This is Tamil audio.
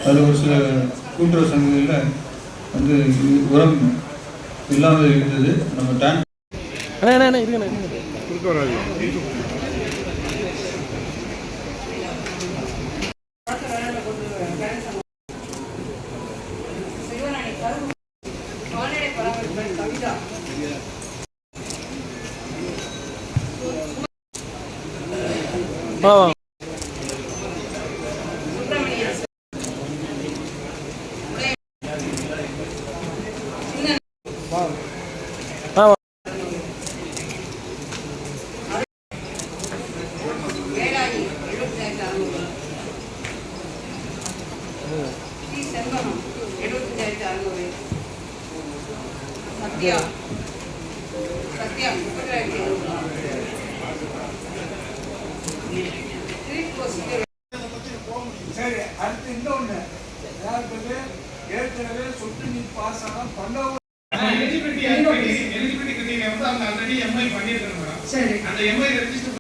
அதில் ஒரு சில கூட்டுறவு சங்கங்களில் வந்து உரம் இல்லாமல் இருந்தது. நம்ம டேங்க் சரி, அடுத்து இன்னொன்று ஏற்கனவே சொட்டு நீர் பாஸ் ஆனால் எலிஜிபிலிட்டி கிரைட்டீரியா வந்து அவங்க ஆல்ரெடி எம்ஐ பண்ணியிருக்காங்க. சரி, அந்த எம்ஐ ரெஜிஸ்டர்